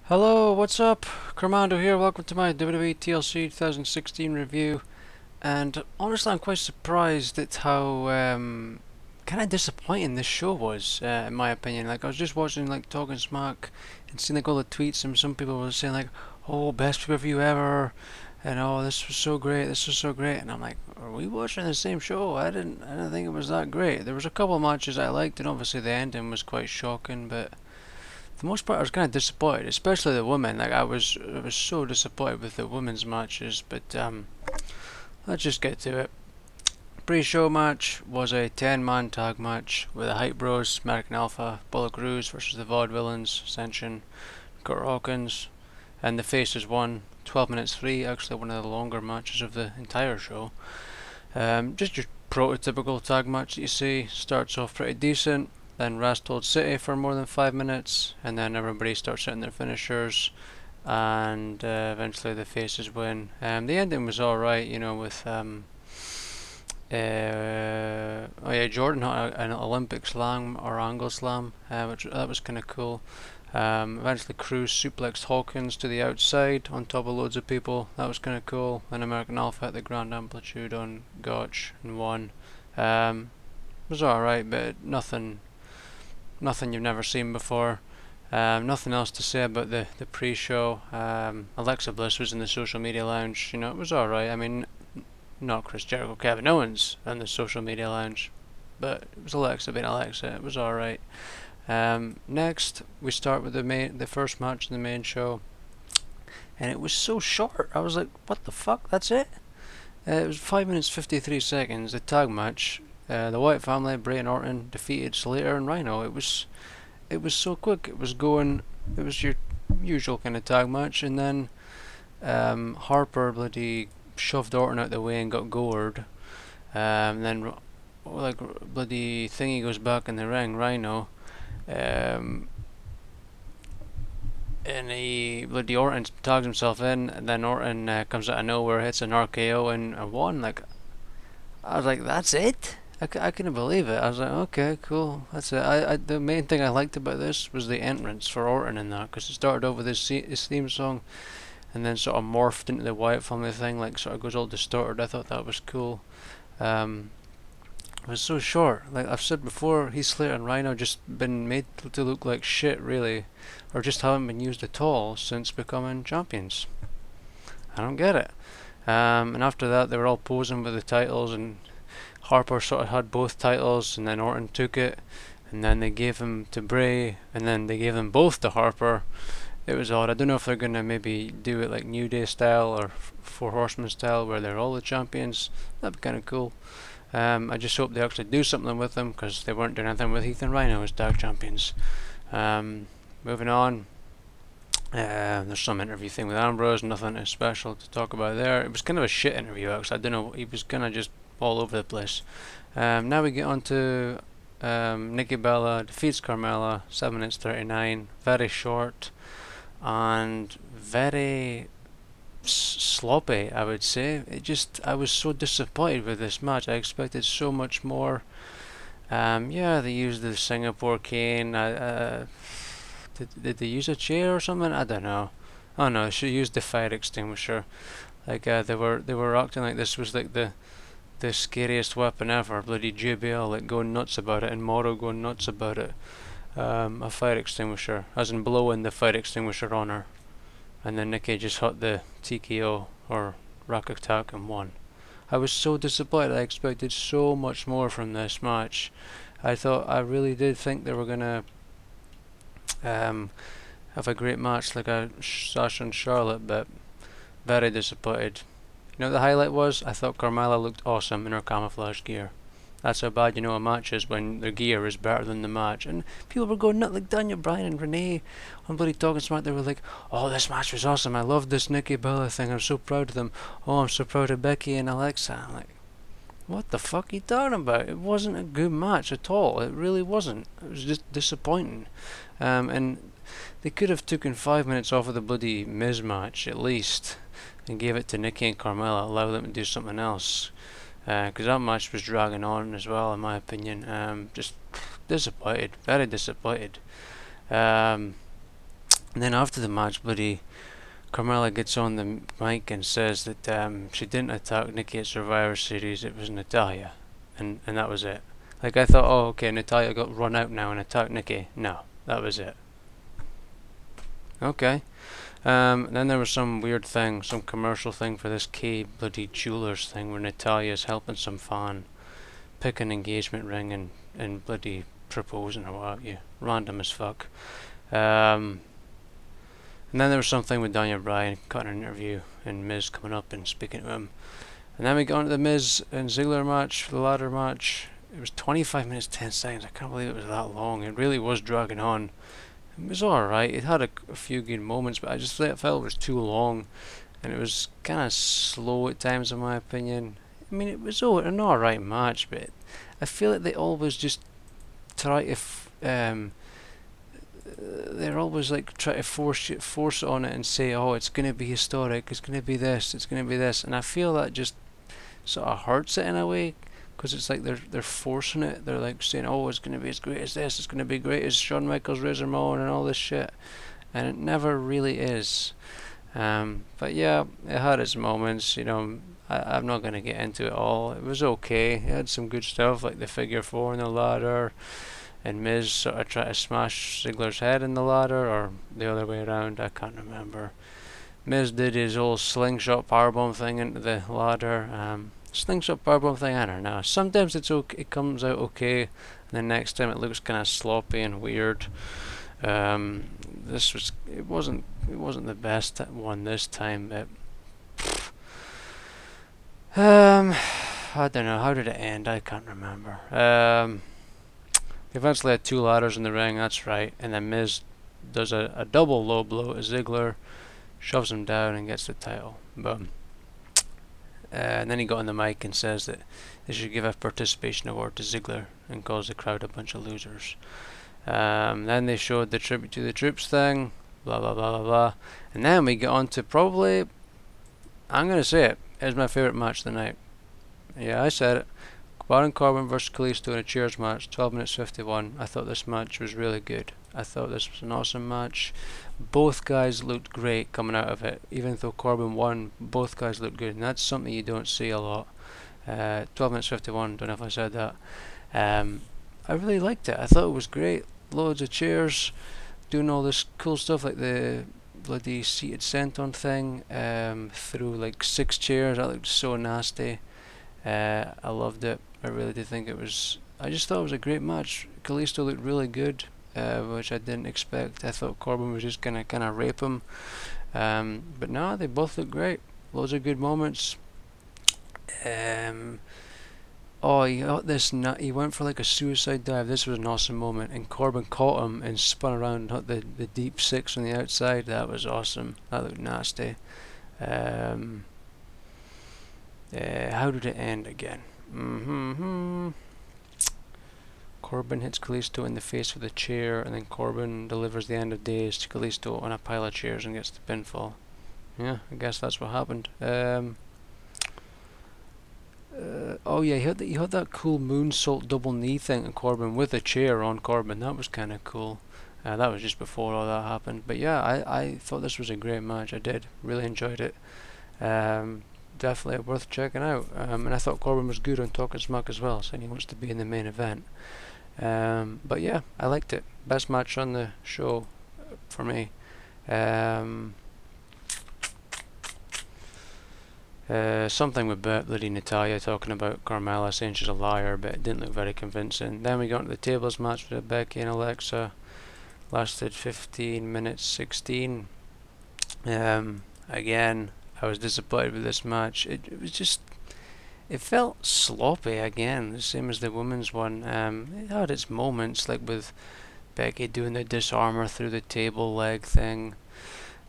Hello, what's up? Carmando here, welcome to my WWE TLC 2016 review. And honestly, I'm quite surprised at how kind of disappointing this show was, in my opinion. Like, I was just watching, like, Talking Smack and seeing, like, all the tweets, and some people were saying, like, oh, best pay-per-view ever, and oh, this was so great, this was so great. And I'm like, are we watching the same show? I didn't think it was that great. There was a couple of matches I liked, and obviously the ending was quite shocking, but for the most part, I was kind of disappointed, especially the women. Like I was so disappointed with the women's matches. But let's just get to it. Pre-show match was a 10-man tag match with the Hype Bros, American Alpha, Bullet Cruz versus the Vaudevillains, Ascension, Kurt Hawkins, and the Faces won. 12 minutes free, actually one of the longer matches of the entire show. Just your prototypical tag match that you see. Starts off pretty decent, then rest hold City for more than 5 minutes, and then everybody starts hitting their finishers, and eventually the faces win. The ending was alright, you know, with oh yeah, Jordan had an Olympic slam or angle slam, which that was kind of cool. Eventually, Cruz suplexed Hawkins to the outside on top of loads of people. That was kind of cool. And American Alpha had the Grand Amplitude on Gotch and won. It was alright, but nothing you've never seen before. Nothing else to say about the pre-show. Alexa Bliss was in the social media lounge. You know, it was alright. I mean, not Chris Jericho, Kevin Owens in the social media lounge, but it was Alexa being Alexa. It was alright. Next, we start with the first match in the main show, and it was so short. I was like, "What the fuck? That's it?" It was 5 minutes 53 seconds. The tag match. The White Family, Bray and Orton defeated Slater and Rhino. It was so quick. It was going. It was your usual kind of tag match, and then Harper bloody shoved Orton out the way and got gored. Then like bloody thingy goes back in the ring, Rhino. Um, and he bloody Orton tags himself in, and then Orton comes out of nowhere, hits an RKO and won. Like I was like, that's it. I couldn't believe it. I was like, okay, cool, that's it. The main thing I liked about this was the entrance for Orton in that, because it started off with his theme song, and then sort of morphed into the Wyatt family thing, like sort of goes all distorted. I thought that was cool. Um, it was so short. Like I've said before, Heath Slater and Rhino just been made to look like shit, really, or just haven't been used at all since becoming champions. I don't get it. And after that, they were all posing with the titles, and Harper sort of had both titles, and then Orton took it, and then they gave him to Bray, and then they gave them both to Harper. It was odd. I don't know if they're gonna maybe do it like New Day style or Four Horsemen style, where they're all the champions. That'd be kind of cool. I just hope they actually do something with them, because they weren't doing anything with Heath and Rhino as tag champions. Moving on. There's some interview thing with Ambrose, nothing special to talk about there. It was kind of a shit interview, actually. I don't know, he was kind of just all over the place. Now we get on to Nikki Bella defeats Carmela, 7 minutes 39, very short and very sloppy, I would say. I was so disappointed with this match. I expected so much more. Yeah, they used the Singapore cane. Did they use a chair or something? I don't know. Oh no, she used the fire extinguisher. Like they were acting like this was like the scariest weapon ever. Bloody JBL like going nuts about it, and Moro going nuts about it. A fire extinguisher, as in blowing the fire extinguisher on her, and then Nikki just hit the TKO or rack attack and won. I was so disappointed. I expected so much more from this match. I really did think they were gonna um, have a great match like a Sasha and Charlotte, but very disappointed. You know what the highlight was? I thought Carmella looked awesome in her camouflage gear. That's how bad you know a match is when their gear is better than the match. And people were going nuts, like Daniel Bryan and Renee on bloody Talking Smack. They were like, "Oh, this match was awesome. I loved this Nikki Bella thing. I'm so proud of them. Oh, I'm so proud of Becky and Alexa." I'm like, what the fuck are you talking about? It wasn't a good match at all. It really wasn't. It was just disappointing. And they could have taken 5 minutes off of the bloody Miz match at least, and gave it to Nikki and Carmella, allow them to do something else. Because that match was dragging on as well, in my opinion. Just disappointed, very disappointed. Um, And then after the match, bloody Carmela gets on the mic and says that she didn't attack Nikki at Survivor Series, it was Natalya. And that was it. Like, I thought, oh, okay, Natalya got run out now and attacked Nikki. No, that was it. Okay. Then there was some weird thing, some commercial thing for this K bloody Jewelers thing where Natalya's helping some fan pick an engagement ring and bloody proposing or what have you. Random as fuck. And then there was something with Daniel Bryan cutting an interview and Miz coming up and speaking to him. And then we got into the Miz and Ziggler match, the ladder match. It was 25 minutes 10 seconds. I can't believe it was that long. It really was dragging on. It was alright. It had a few good moments, but I just felt it was too long. And it was kind of slow at times, in my opinion. I mean, it was an alright match, but I feel like they always just try to they're always like try to force it on it and say, oh, it's going to be historic, it's going to be this, it's going to be this, and I feel that just sort of hurts it in a way, because it's like they're forcing it. They're like saying, oh, it's going to be as great as this, it's going to be great as Shawn Michaels, Razor Ramon, and all this shit, and it never really is. But yeah, it had its moments. I'm not going to get into it all. It was okay. It had some good stuff like the figure four and the ladder, and Miz sort of tried to smash Ziggler's head in the ladder, or the other way around, I can't remember. Miz did his old slingshot powerbomb thing into the ladder. Slingshot powerbomb thing, I don't know. Sometimes it's okay, it comes out okay, and the next time it looks kind of sloppy and weird. It wasn't the best one this time, but I don't know, how did it end? I can't remember. They eventually had two ladders in the ring, that's right, and then Miz does a double low blow to Ziggler, shoves him down and gets the title. Boom. And then he got on the mic and says that they should give a participation award to Ziggler and calls the crowd a bunch of losers. Then they showed the tribute to the troops thing, blah blah blah blah blah, and then we get on to probably, I'm gonna say it, is my favourite match of the night. Yeah, I said it. Baron Corbin versus Callisto in a chairs match, 12 minutes 51. I thought this match was really good. I thought this was an awesome match. Both guys looked great coming out of it. Even though Corbin won, both guys looked good, and that's something you don't see a lot. 12 minutes 51, don't know if I said that. I really liked it. I thought it was great. Loads of chairs, doing all this cool stuff like the bloody seated senton thing through like 6 chairs. That looked so nasty. I loved it. I really did think it was. I just thought it was a great match. Callisto looked really good, which I didn't expect. I thought Corbin was just gonna kind of rape him, but no, they both looked great. Loads of good moments. Oh, he got this nut. He went for like a suicide dive. This was an awesome moment, and Corbin caught him and spun around and hit the deep six on the outside. That was awesome. That looked nasty. How did it end again? Corbin hits Callisto in the face with a chair, and then Corbin delivers the end of days to Callisto on a pile of chairs and gets the pinfall. Yeah, I guess that's what happened. Oh yeah, he had that cool moonsault double knee thing to Corbin with a chair on Corbin. That was kind of cool. That was just before all that happened. But yeah, I thought this was a great match. I did. Really enjoyed it. Definitely worth checking out. And I thought Corbin was good on Talking Smack as well, saying he wants to be in the main event. But yeah, I liked it. Best match on the show for me. Something with bloody Natalya talking about Carmela saying she's a liar, but it didn't look very convincing. Then we got into the tables match with Becky and Alexa. Lasted 15 minutes 16. Again, I was disappointed with this match. It was just, it felt sloppy again, the same as the women's one. It had its moments, like with Becky doing the disarmor through the table leg thing.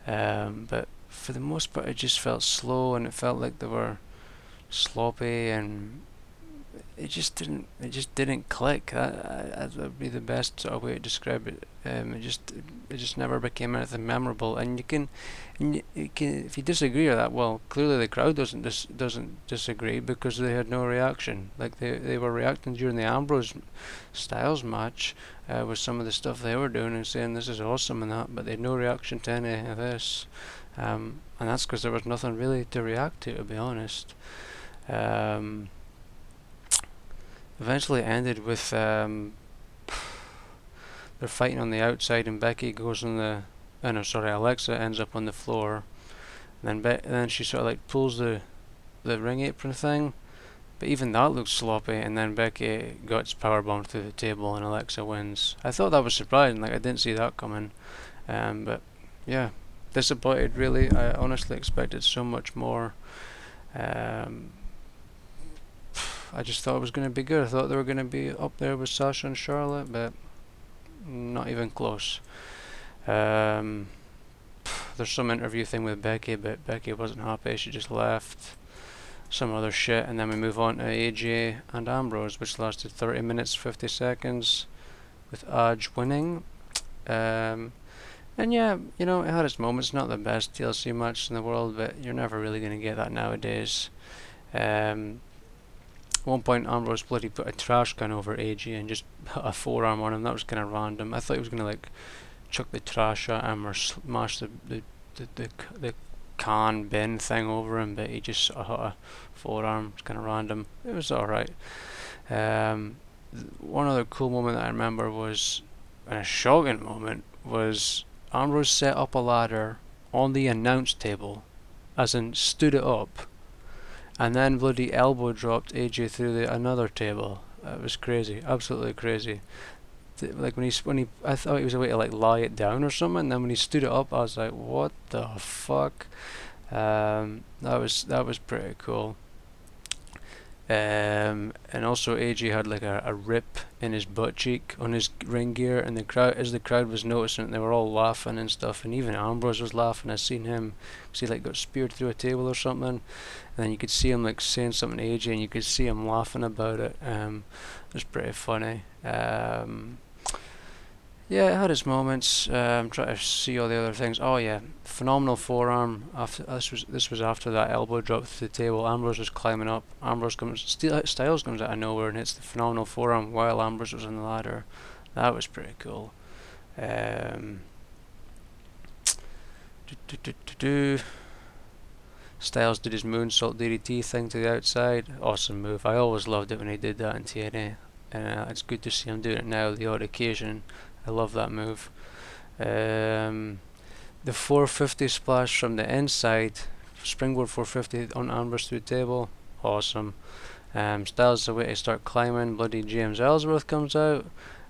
But for the most part, it just felt slow, and it felt like they were sloppy, and it just didn't click. That would be the best sort of way to describe it. It just never became anything memorable. And you can, if you disagree with that, well, clearly the crowd doesn't disagree, because they had no reaction. Like they were reacting during the Ambrose Styles match with some of the stuff they were doing and saying this is awesome and that, but they had no reaction to any of this. And that's because there was nothing really to react to be honest. Eventually it ended with they're fighting on the outside, and Becky goes on the Alexa ends up on the floor, and then she sort of like pulls the ring apron thing, but even that looked sloppy, and then Becky gets powerbombed through the table and Alexa wins. I thought that was surprising, like I didn't see that coming. But yeah, disappointed really. I honestly expected so much more. I just thought it was going to be good. I thought they were going to be up there with Sasha and Charlotte, but not even close. There's some interview thing with Becky, but Becky wasn't happy. She just left. Some other shit, and then we move on to AJ and Ambrose, which lasted 30 minutes 50 seconds, with Edge winning. And yeah, you know, it had its moments. Not the best TLC match in the world, but you're never really going to get that nowadays. At one point, Ambrose bloody put a trash can over AJ and just put a forearm on him. That was kind of random. I thought he was going to like chuck the trash at him or smash the can bin thing over him, but he just sort of hit a forearm. It's kind of random. It was alright. One other cool moment that I remember was, and a shocking moment, was Ambrose set up a ladder on the announce table, as in stood it up, and then bloody elbow dropped AJ through another table. It was crazy, absolutely crazy. Like when he, I thought he was a way to like lie it down or something. And then when he stood it up, I was like, what the fuck? That was pretty cool. And also AJ had like a rip in his butt cheek on his ring gear, and the crowd was noticing it, they were all laughing and stuff, and even Ambrose was laughing. I seen him, cause he like got speared through a table or something, and then you could see him like saying something to AJ, and you could see him laughing about it. It was pretty funny. Yeah, it had its moments. I'm trying to see all the other things. Oh yeah, phenomenal forearm. After this was after that elbow drop through the table. Ambrose was climbing up. Styles comes out of nowhere and hits the phenomenal forearm while Ambrose was on the ladder. That was pretty cool. Styles did his moonsault DDT thing to the outside. Awesome move. I always loved it when he did that in TNA, and it's good to see him doing it now the odd occasion. I love that move. The 450 splash from the inside, springboard 450 on Ambrose through the table, awesome. Styles is a way to start climbing. Bloody James Ellsworth comes out.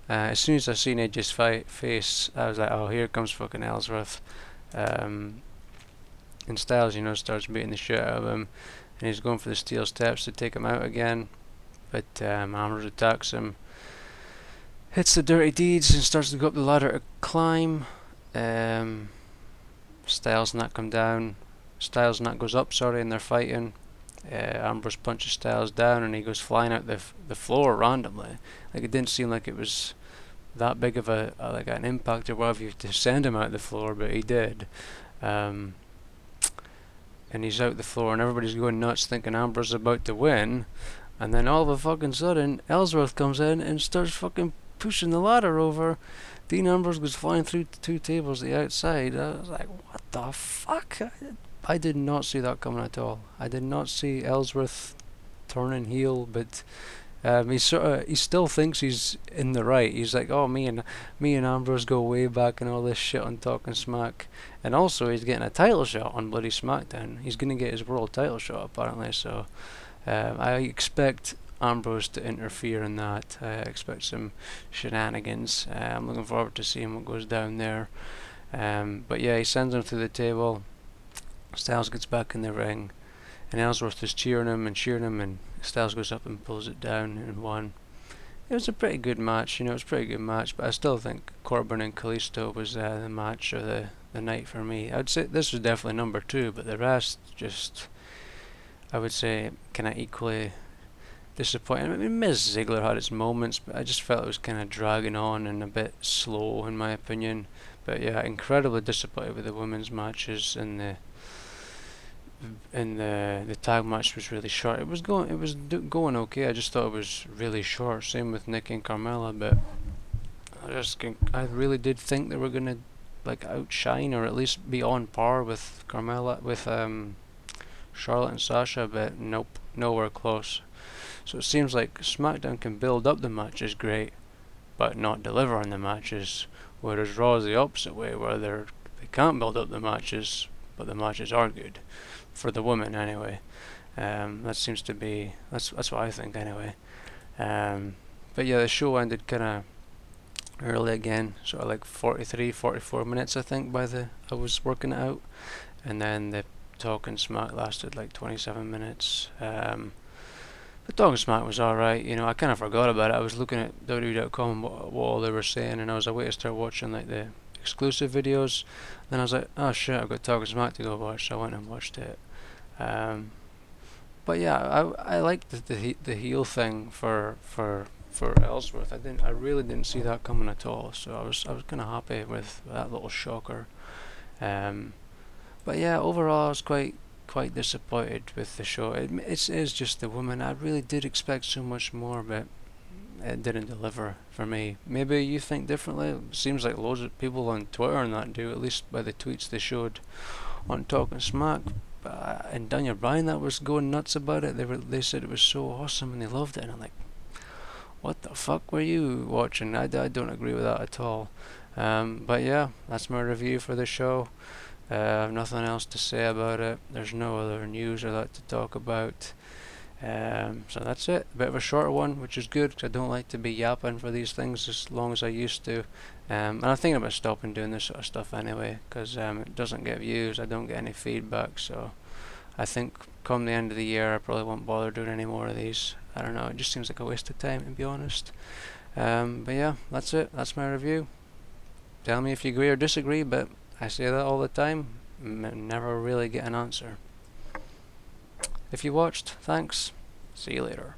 As soon as I seen AJ's face, I was like, oh, here comes fucking Ellsworth. And Styles, you know, starts beating the shit out of him, and he's going for the steel steps to take him out again, but Ambrose attacks him. Hits the dirty deeds and starts to go up the ladder to climb. Styles and that come down. Styles and that goes up, and they're fighting. Ambrose punches Styles down and he goes flying out the floor randomly. Like, it didn't seem like it was that big of a like an impact or whatever to send him out the floor, but he did. And he's out the floor and everybody's going nuts thinking Ambrose is about to win. And then all of a fucking sudden, Ellsworth comes in and starts fucking pushing the ladder over. Dean Ambrose goes flying through 2 tables to the outside. I was like, what the fuck? I did not see that coming at all. I did not see Ellsworth turning heel, but he still thinks he's in the right. He's like, oh, me and Ambrose go way back and all this shit on Talking Smack. And also he's getting a title shot on bloody SmackDown. He's gonna get his world title shot apparently, so I expect Ambrose to interfere in that. I expect some shenanigans. I'm looking forward to seeing what goes down there. But yeah, he sends him through the table. Styles gets back in the ring, and Ellsworth is cheering him, and Styles goes up and pulls it down and won. It was a pretty good match, but I still think Corbin and Callisto was the match of the night for me. I'd say this was definitely number 2, but the rest just, I would say, kind of equally disappointing. I mean, Miz Ziggler had its moments, but I just felt it was kind of dragging on and a bit slow, in my opinion. But yeah, incredibly disappointed with the women's matches, and the tag match was really short. Going okay. I just thought it was really short. Same with Nikki and Carmela, but I really did think they were gonna like outshine or at least be on par with Charlotte and Sasha, but nope, nowhere close. So it seems like SmackDown can build up the matches great, but not deliver on the matches, whereas Raw is the opposite way, where they can't build up the matches, but the matches are good, for the women anyway. That seems to be that's what I think anyway. But yeah, the show ended kind of early again, sort of like 43, 44 minutes I think I was working it out, and then the Talk and Smack lasted like 27 minutes. The Talk and Smack was alright, I kind of forgot about it. I was looking at WWE.com and what all they were saying, and I was away to start watching like the exclusive videos. Then I was like, oh shit, I've got Talk and Smack to go watch, so I went and watched it. But yeah, I liked the heel thing for Ellsworth. I really didn't see that coming at all. So I was kind of happy with that little shocker. But yeah, overall I was quite disappointed with the show. It is just the woman. I really did expect so much more, but it didn't deliver for me. Maybe you think differently. It seems like loads of people on Twitter and that do, at least by the tweets they showed on Talking Smack. And Daniel Bryan that was going nuts about it. They said it was so awesome and they loved it, and I'm like, what the fuck were you watching? I don't agree with that at all. But yeah, that's my review for the show. I have nothing else to say about it. There's no other news or that to talk about. So that's it. A bit of a shorter one, which is good, because I don't like to be yapping for these things as long as I used to. And I'm thinking about stopping doing this sort of stuff anyway, because it doesn't get views, I don't get any feedback, so I think come the end of the year I probably won't bother doing any more of these. I don't know, it just seems like a waste of time, to be honest. But yeah, that's it. That's my review. Tell me if you agree or disagree, but I say that all the time, never really get an answer. If you watched, thanks. See you later.